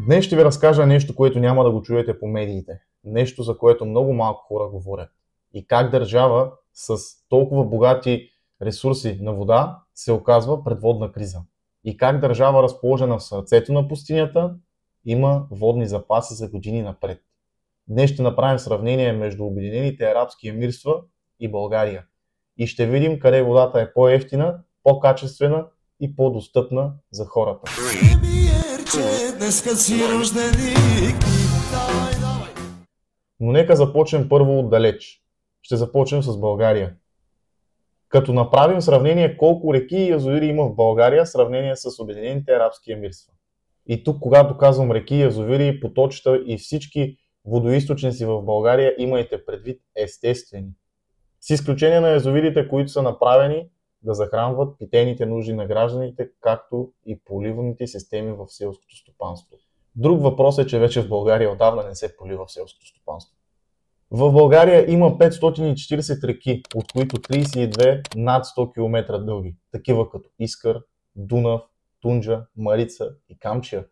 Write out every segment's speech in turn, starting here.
Днес ще ви разкажа нещо, което няма да го чуете по медиите. Нещо, за което много малко хора говорят. И как държава с толкова богати ресурси на вода се оказва пред водна криза. И как държава, разположена в сърцето на пустинята, има водни запаси за години напред. Днес ще направим сравнение между Обединените арабски емирства и България. И ще видим къде водата е по-евтина, по-качествена и по-достъпна за хората. Но нека започнем първо отдалеч. Ще започнем с България. Като направим сравнение колко реки и язовири има в България в сравнение с Обединените арабски емирства. И тук, когато казвам реки, язовири, поточета и всички водоизточници в България, имайте предвид естествени. С изключение на язовирите, които са направени да захранват питейните нужди на гражданите, както и поливните системи в селското стопанство. Друг въпрос е, че вече в България отдавна не се полива в селското стопанство. В България има 540 реки, от които 32 над 100 км дълги, такива като Искър, Дунав, Тунджа, Марица и Камчия.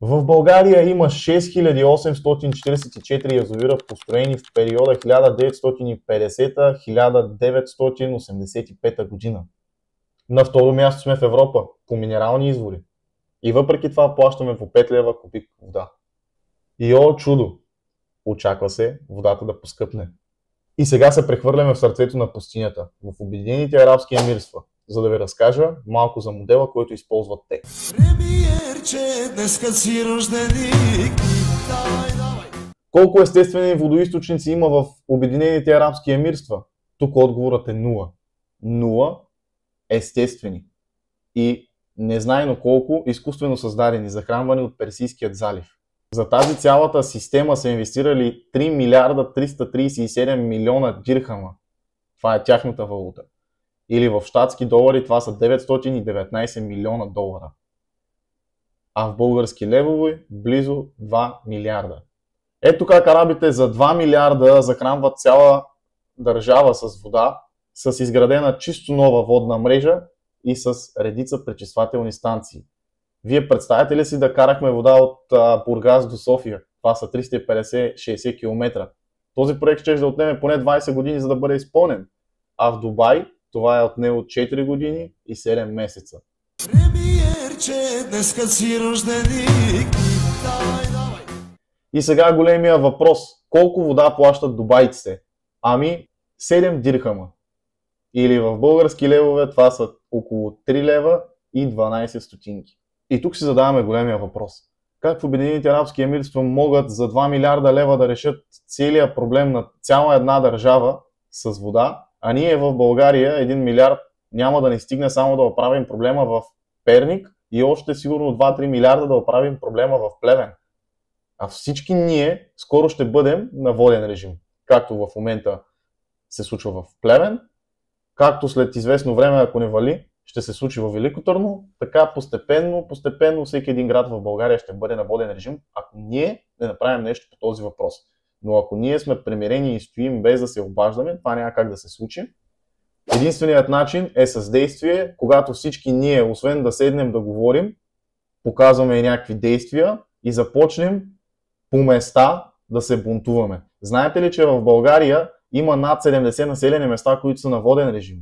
В България има 6844 язовира, построени в периода 1950-1985 година. На второ място сме в Европа по минерални извори. И въпреки това плащаме по 5 лева кубик вода. И о чудо! Очаква се водата да поскъпне. И сега се прехвърляме в сърцето на пустинята, в Обединените арабски емирства, за да ви разкажа малко за модела, който използват те. Колко естествени водоизточници има в Обединените арабски емирства? Тук отговорът е 0. 0 естествени. И незнайно колко изкуствено създадени, захранвани от Персийският залив. За тази цялата система са инвестирали 3 милиарда 337 милиона дирхама. Това е тяхната валута. Или в щатски долари това са 919 милиона долара. А в български левове близо 2 милиарда. Ето как арабите за 2 милиарда захранват цяла държава с вода, с изградена чисто нова водна мрежа и с редица пречиствателни станции. Вие представяте ли си да карахме вода от Бургас до София? Това са 350-60 км. Този проект ще да отнеме поне 20 години, за да бъде изпълнен. А в Дубай това е отнело 4 години и 7 месеца. И сега големия въпрос. Колко вода плащат дубайците? Ами 7 дирхама. Или в български левове това са около 3 лева и 12 стотинки. И тук си задаваме големия въпрос. Как в Обединените арабски емирства могат за 2 милиарда лева да решат целият проблем на цяла една държава с вода, а ние в България 1 милиард няма да ни стигне само да оправим проблема в Перник и още сигурно 2-3 милиарда да оправим проблема в Плевен. А всички ние скоро ще бъдем на воден режим. Както в момента се случва в Плевен, както след известно време, ако не вали, ще се случи в Велико Търново, така постепенно всеки един град в България ще бъде на воден режим, ако ние не направим нещо по този въпрос. Но ако ние сме примирени и стоим без да се обаждаме, това няма как да се случи. Единственият начин е с действие, когато всички ние, освен да седнем да говорим, показваме и някакви действия и започнем по места да се бунтуваме. Знаете ли, че в България има над 70 населени места, които са на воден режим?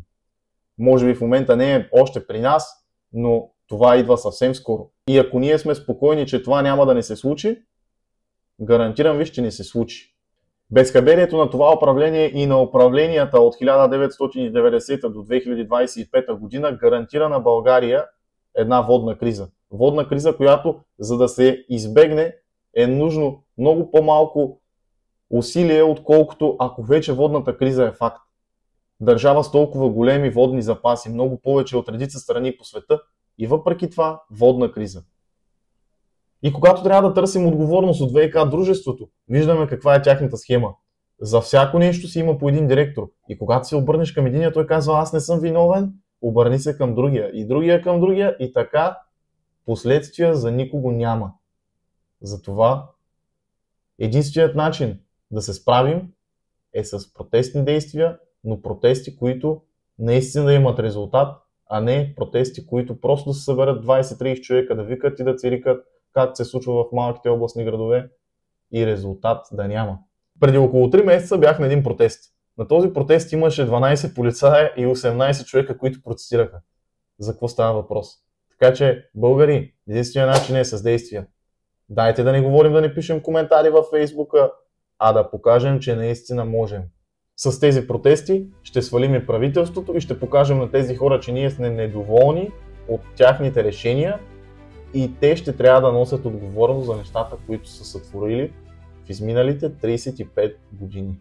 Може би в момента не е още при нас, но това идва съвсем скоро. И ако ние сме спокойни, че това няма да ни се случи, гарантирам ви, че не се случи. Безхаберието на това управление и на управленията от 1990 до 2025 година гарантира на България една водна криза. Водна криза, която, за да се избегне, е нужно много по-малко усилие, отколкото ако вече водната криза е факт. Държава с толкова големи водни запаси, много повече от редица страни по света и въпреки това водна криза. И когато трябва да търсим отговорност от ВиК дружеството, виждаме каква е тяхната схема. За всяко нещо си има по един директор. И когато се обърнеш към единия, той казва: аз не съм виновен, обърни се към другия. И другия към другия и така последствия за никого няма. Затова единственият начин да се справим е с протестни действия, но протести, които наистина да имат резултат, а не протести, които просто да се съберат 20-30 човека да викат и да цирикат, както се случва в малките областни градове, и резултат да няма. Преди около 3 месеца бях на един протест. На този протест имаше 12 полицая и 18 човека, които протестираха. За какво става въпрос? Така че, българи, единственият начин е с действия. Дайте да не говорим, да не пишем коментари във Фейсбука, а да покажем, че наистина можем. С тези протести ще свалим и правителството и ще покажем на тези хора, че ние сме недоволни от тяхните решения и те ще трябва да носят отговорност за нещата, които са сътворили в изминалите 35 години.